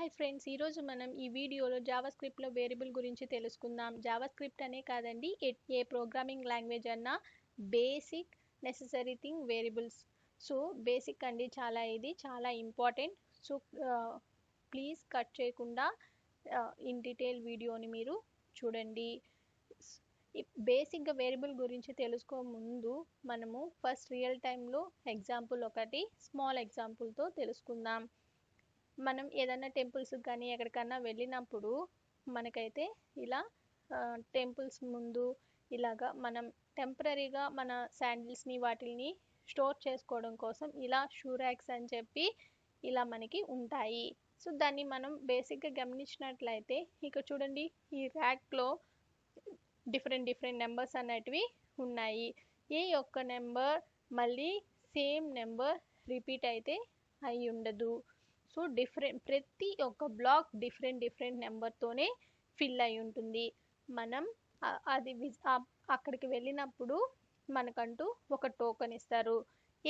Hi friends, ఈరోజు మనం ఈ వీడియోలో జావాస్క్రిప్ట్లో వేరియబుల్ గురించి తెలుసుకుందాం. జావాస్క్రిప్ట్ అనే కాదండి, ఏ ప్రోగ్రామింగ్ లాంగ్వేజ్ అన్నా basic necessary thing variables. So basic అండి, ఇది చాలా ఇంపార్టెంట్. సో ప్లీజ్ కట్ చేయకుండా ఇన్ డీటెయిల్ వీడియోని మీరు చూడండి. బేసిక్గా వేరియబుల్ గురించి తెలుసుకో ముందు మనము ఫస్ట్ రియల్ టైంలో ఎగ్జాంపుల్ ఒకటి స్మాల్ ఎగ్జాంపుల్తో తెలుసుకుందాం. మనం ఏదైనా టెంపుల్స్ కానీ ఎక్కడికన్నా వెళ్ళినప్పుడు మనకైతే ఇలా టెంపుల్స్ ముందు ఇలాగా మనం టెంపరీగా మన శాండిల్స్ని వాటిని స్టోర్ చేసుకోవడం కోసం ఇలా షూ ర్యాక్స్ అని చెప్పి ఇలా మనకి ఉంటాయి. సో దాన్ని మనం బేసిక్గా గమనించినట్లయితే ఇక్కడ చూడండి, ఈ ర్యాక్లో డిఫరెంట్ నెంబర్స్ అనేటివి ఉన్నాయి. ఏ ఒక్క నెంబర్ మళ్ళీ సేమ్ నెంబర్ రిపీట్ అయితే అయి ఉండదు. సో ప్రతి ఒక్క బ్లాక్ డిఫరెంట్ నెంబర్తోనే ఫిల్ అయి ఉంటుంది. మనం అది అక్కడికి వెళ్ళినప్పుడు మనకంటూ ఒక టోకెన్ ఇస్తారు.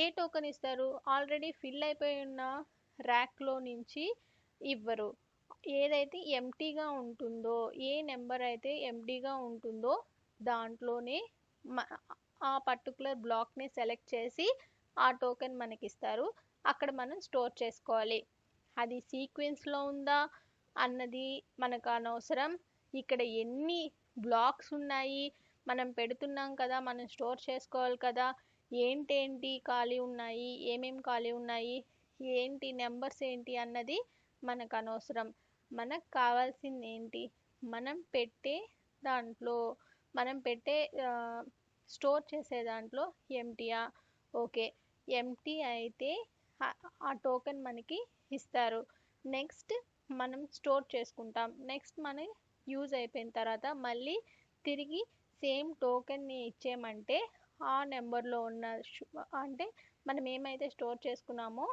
ఏ టోకెన్ ఇస్తారు? ఆల్రెడీ ఫిల్ అయిపోయి ఉన్న ర్యాక్లో నుంచి ఇవ్వరు. ఏదైతే ఎంటీగా ఉంటుందో, ఏ నెంబర్ అయితే ఎంటీగా ఉంటుందో దాంట్లోనే ఆ పర్టికులర్ బ్లాక్ని సెలెక్ట్ చేసి ఆ టోకెన్ మనకి ఇస్తారు. అక్కడ మనం స్టోర్ చేసుకోవాలి. అది సీక్వెన్స్లో ఉందా అన్నది మనకు అనవసరం. ఇక్కడ ఎన్ని బ్లాక్స్ ఉన్నాయి, మనం పెడుతున్నాం కదా, మనం స్టోర్ చేసుకోవాలి కదా, ఏంటి ఖాళీ ఉన్నాయి, ఏమేమి ఖాళీ ఉన్నాయి, ఏంటి నెంబర్స్ ఏంటి అన్నది మనకు అనవసరం. మనకు కావాల్సింది ఏంటి, మనం పెట్టే స్టోర్ చేసే దాంట్లో ఎంటీయా? ఓకే, ఎంటీ అయితే ఆ టోకెన్ మనకి ఇస్తారు. నెక్స్ట్ మనం స్టోర్ చేసుకుంటాం. నెక్స్ట్ మనం యూజ్ అయిపోయిన తర్వాత మళ్ళీ తిరిగి సేమ్ టోకెన్ని ఇచ్చేయమంటే ఆ నెంబర్లో ఉన్న అంటే మనం ఏమైతే స్టోర్ చేసుకున్నామో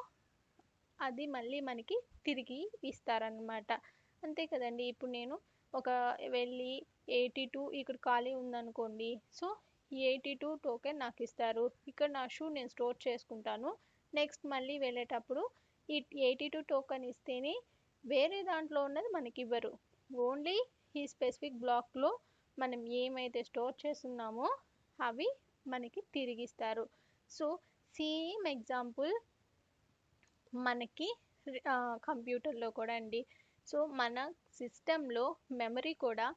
అది మళ్ళీ మనకి తిరిగి ఇస్తారనమాట. అంతే కదండి. ఇప్పుడు నేను వెళ్ళి 82 ఇక్కడ ఖాళీ ఉందనుకోండి. సో ఈ 82 టోకెన్ నాకు ఇస్తారు. ఇక్కడ నా షూ నేను స్టోర్ చేసుకుంటాను. నెక్స్ట్ మళ్ళీ వెళ్ళేటప్పుడు ఈ 82 టోకెన్ ఇస్తేనే వేరే దాంట్లో ఉన్నది మనకి ఇవ్వరు. ఓన్లీ ఈ స్పెసిఫిక్ బ్లాక్లో మనం ఏమైతే స్టోర్ చేస్తున్నామో అవి మనకి తిరిగిస్తారు. సో సేమ్ ఎగ్జాంపుల్ మనకి కంప్యూటర్లో కూడా అండి. సో మన సిస్టంలో మెమరీ కూడా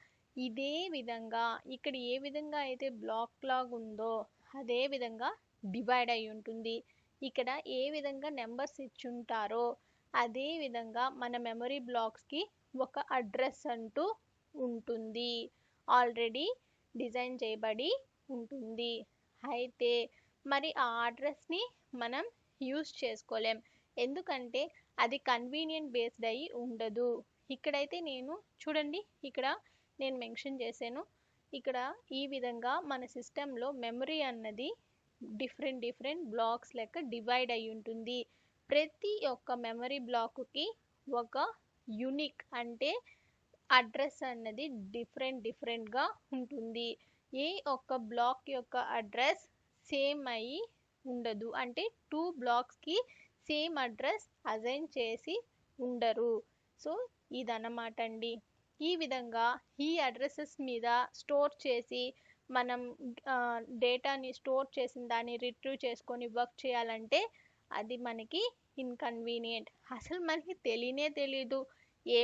ఇదే విధంగా ఇక్కడ ఏ విధంగా అయితే బ్లాక్ లాగ్ ఉందో అదే విధంగా డివైడ్ అయి ఉంటుంది. ఇక్కడ ఏ విధంగా నెంబర్స్ ఇచ్చుంటారో అదే విధంగా మన మెమరీ బ్లాక్స్కి ఒక అడ్రస్ అంటూ ఉంటుంది, ఆల్రెడీ డిజైన్ చేయబడి ఉంటుంది. అయితే మరి ఆ అడ్రస్ని మనం యూజ్ చేసుకోలేం, ఎందుకంటే అది కన్వీనియంట్ బేస్డ్ అయి ఉండదు. ఇక్కడైతే చూడండి, ఇక్కడ నేను మెన్షన్ చేశాను. ఇక్కడ ఈ విధంగా మన సిస్టంలో మెమరీ అన్నది డిఫరెంట్ బ్లాక్స్ లెక్క డివైడ్ అయి ఉంటుంది. ప్రతి ఒక్క మెమరీ బ్లాక్కి ఒక యూనిక్ అంటే అడ్రస్ అన్నది డిఫరెంట్గా ఉంటుంది. ఏ ఒక్క బ్లాక్ యొక్క అడ్రస్ సేమ్ అయి ఉండదు, అంటే 2 బ్లాక్స్కి సేమ్ అడ్రస్ అసైన్ చేసి ఉండరు. సో ఇదన్నమాట అండి. ఈ విధంగా ఈ అడ్రసెస్ మీద స్టోర్ చేసి మనం డేటాని స్టోర్ చేసిన దాన్ని రిట్రీవ్ చేసుకొని వర్క్ చేయాలంటే అది మనకి ఇన్కన్వీనియంట్. అసలు మనకి తెలియదు ఏ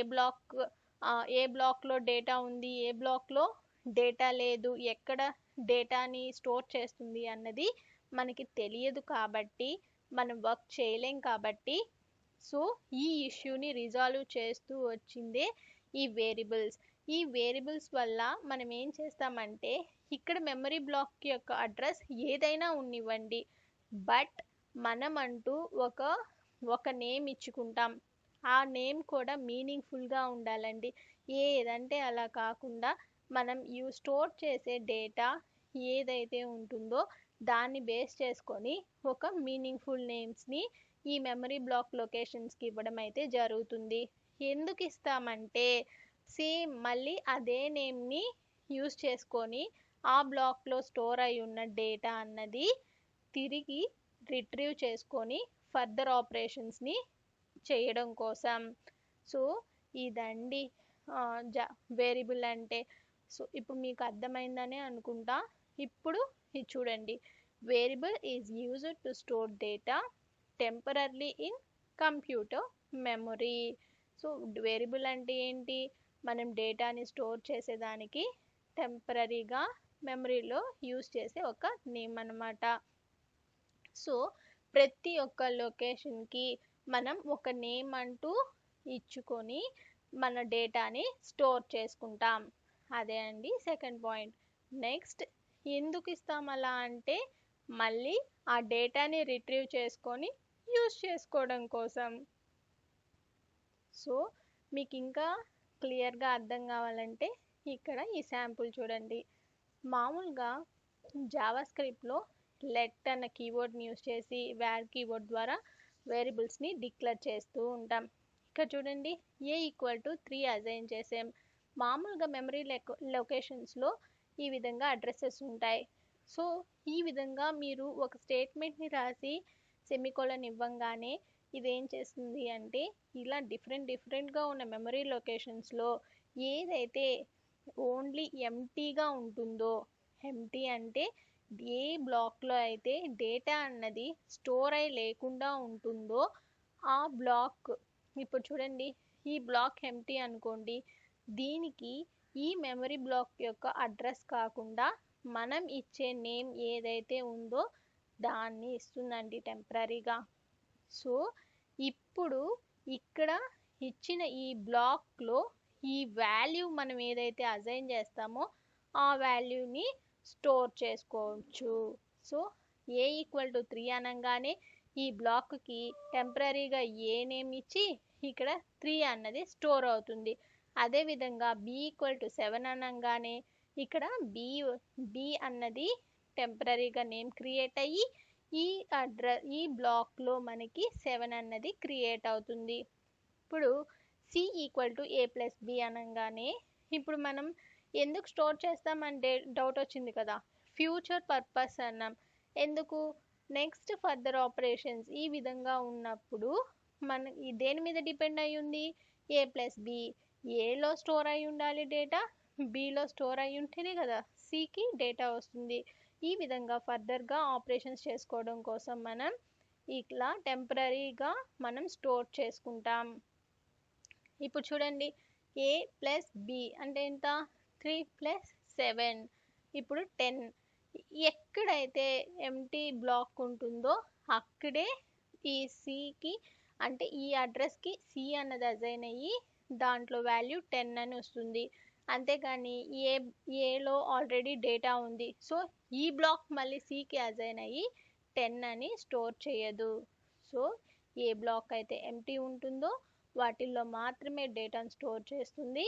బ్లాక్లో డేటా ఉంది, ఏ బ్లాక్లో డేటా లేదు, ఎక్కడ డేటాని స్టోర్ చేస్తుంది అన్నది మనకి తెలియదు. కాబట్టి మనం వర్క్ చేయలేం. కాబట్టి సో ఈ ఇష్యూని రిజాల్వ్ చేస్తూ వచ్చిందే ఈ వేరియబుల్స్ వల్ల మనం ఏం చేస్తామంటే ఇక్కడ మెమరీ బ్లాక్ యొక్క అడ్రస్ ఏదైనా ఉన్నివ్వండి, బట్ మనం అంటూ ఒక నేమ్ ఇచ్చుకుంటాం. ఆ నేమ్ కూడా మీనింగ్ఫుల్గా ఉండాలండి. ఏదంటే అలా కాకుండా మనం స్టోర్ చేసే డేటా ఏదైతే ఉంటుందో దాన్ని బేస్ చేసుకొని ఒక మీనింగ్ఫుల్ నేమ్స్ని ఈ మెమరీ బ్లాక్ లొకేషన్స్కి ఇవ్వడం అయితే జరుగుతుంది. ఎందుకు ఇస్తామంటే సేమ్ మళ్ళీ అదే నేమ్ని యూజ్ చేసుకొని ఆ బ్లాక్లో స్టోర్ అయి ఉన్న డేటా అన్నది తిరిగి రిట్రీవ్ చేసుకొని ఫర్దర్ ఆపరేషన్స్ని చేయడం కోసం. సో ఇదండి వేరియబుల్ అంటే. సో ఇప్పుడు మీకు అర్థమైందనే అనుకుంటా. ఇప్పుడు ఇది చూడండి, variable is used to store data temporarily in computer memory. So variable అంటే ఏంటి, మనం డేటాని స్టోర్ చేసేదానికి టెంపరరీగా మెమరీలో యూజ్ చేసే ఒక నేమ్ అన్నమాట. సో ప్రతి ఒక్క లొకేషన్కి మనం ఒక నేమ్ అంటూ ఇచ్చుకొని మన డేటాని స్టోర్ చేసుకుంటాం. అదే అండి సెకండ్ పాయింట్. నెక్స్ట్, ఎందుకు ఇస్తాం అలా అంటే మళ్ళీ ఆ డేటాని రిట్రీవ్ చేసుకొని యూజ్ చేసుకోవడం కోసం. సో మీకు ఇంకా క్లియర్గా అర్థం కావాలంటే ఇక్కడ ఈ శాంపుల్ చూడండి. మామూలుగా జావా స్క్రిప్ట్లో లెట్ అన్న కీవర్డ్ని యూజ్ చేసి వేర్ కీవర్డ్ ద్వారా వేరియబుల్స్ని డిక్లేర్ చేస్తూ ఉంటాం. ఇక్కడ చూడండి, ఏ ఈక్వల్ టు 3 అజైన్ చేసాం. మామూలుగా మెమరీ లొకేషన్స్లో ఈ విధంగా అడ్రసెస్ ఉంటాయి. సో ఈ విధంగా మీరు ఒక స్టేట్మెంట్ని రాసి సెమికోలన్ ఇవ్వంగానే ఇదేం చేస్తుంది అంటే ఇలా డిఫరెంట్గా ఉన్న మెమరీ లొకేషన్స్లో ఏదైతే ఓన్లీ ఎంటీగా ఉంటుందో, ఎంటీ అంటే ఏ బ్లాక్లో అయితే డేటా అన్నది స్టోర్ అయి లేకుండా ఉంటుందో ఆ బ్లాక్. ఇప్పుడు చూడండి, ఈ బ్లాక్ ఎంటీ అనుకోండి, దీనికి ఈ మెమరీ బ్లాక్ యొక్క అడ్రస్ కాకుండా మనం ఇచ్చే నేమ్ ఏదైతే ఉందో దాన్ని ఇస్తుందండి టెంపరీగా. సో ఇప్పుడు ఇక్కడ ఇచ్చిన ఈ బ్లాక్లో ఈ వాల్యూ మనం ఏదైతే అసైన్ చేస్తామో ఆ వాల్యూని స్టోర్ చేసుకోవచ్చు. సో ఏ ఈక్వల్ టు 3 అనగానే ఈ బ్లాక్కి టెంపరీగా ఏ నేమ్ ఇచ్చి ఇక్కడ 3 అన్నది స్టోర్ అవుతుంది. అదేవిధంగా బి ఈక్వల్ టు 7 అనగానే ఇక్కడ బి అన్నది టెంపరీగా నేమ్ క్రియేట్ అయ్యి ఈ బ్లాక్లో మనకి 7 అన్నది క్రియేట్ అవుతుంది. ఇప్పుడు C equal to A plus B అనగానే ఇప్పుడు మనం ఎందుకు స్టోర్ చేస్తామంటే డౌట్ వచ్చింది కదా, ఫ్యూచర్ పర్పస్ అన్నాం. ఎందుకు, నెక్స్ట్ ఫర్దర్ ఆపరేషన్స్ ఈ విధంగా ఉన్నప్పుడు మన దేని మీద డిపెండ్ అయి ఉంది, ఏ ప్లస్ బి. ఏలో స్టోర్ అయి ఉండాలి డేటా, బిలో స్టోర్ అయి ఉంటేనే కదా సికి డేటా వస్తుంది. ఈ విధంగా ఫర్దర్గా ఆపరేషన్స్ చేసుకోవడం కోసం మనం ఇట్లా టెంపరీగా మనం స్టోర్ చేసుకుంటాం. ఇప్పుడు చూడండి, ఏ ప్లస్ బి అంటే ఎంత, 3 ప్లస్ 7 ఇప్పుడు 10. ఎక్కడైతే ఎంటీ బ్లాక్ ఉంటుందో అక్కడే ఈ సికి అంటే ఈ అడ్రస్కి సి అన్నది అజైన్ అయ్యి దాంట్లో వాల్యూ 10 అని వస్తుంది. అంతేకాని ఏలో ఆల్రెడీ డేటా ఉంది, సో ఈ బ్లాక్ మళ్ళీ సికి అజైన్ అయ్యి 10 అని స్టోర్ చేయదు. సో ఏ బ్లాక్ అయితే ఎంటీ ఉంటుందో వాటిల్లో మాత్రమే డేటాను స్టోర్ చేస్తుంది.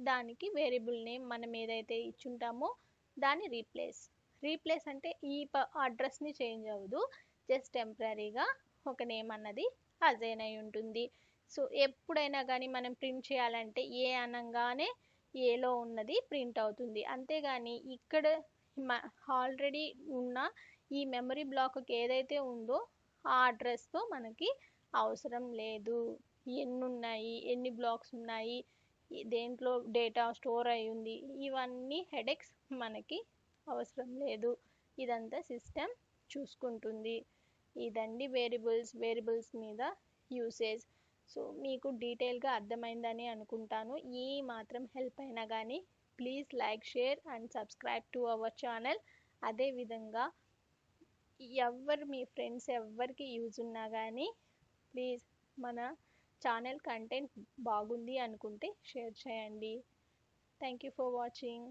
దానికి వేరియబుల్ నేమ్ మనం ఏదైతే ఇచ్చుంటామో దాన్ని రీప్లేస్ అంటే ఈ అడ్రస్ని చేంజ్ అవ్వదు, జస్ట్ టెంపరీగా ఒక నేమ్ అన్నది అజైన్ అయి ఉంటుంది. సో ఎప్పుడైనా కానీ మనం ప్రింట్ చేయాలంటే ఏ అనగానే ఏలో ఉన్నది ప్రింట్ అవుతుంది. అంతేగాని ఇక్కడ ఆల్రెడీ ఉన్న ఈ మెమరీ బ్లాక్కి ఏదైతే ఉందో ఆ అడ్రస్తో మనకి అవసరం లేదు. ఎన్ని ఉన్నాయి, ఎన్ని బ్లాక్స్ ఉన్నాయి, దేంట్లో డేటా స్టోర్ అయి ఉంది, ఇవన్నీ హెడేక్స్ మనకి అవసరం లేదు. ఇదంతా సిస్టమ్ చూసుకుంటుంది. ఇదండి వేరియబుల్స్ మీద యూసేజ్. సో మీకు డీటెయిల్గా అర్థమైందని అనుకుంటాను. ఏ మాత్రం హెల్ప్ అయినా కానీ please like, share and subscribe to our channel. అదేవిధంగా మీ ఫ్రెండ్స్ ఎవరికి యూజ్ ఉన్నా కానీ ప్లీజ్ మన ఛానల్ కంటెంట్ బాగుంది అనుకుంటే షేర్ చేయండి. Thank you for watching.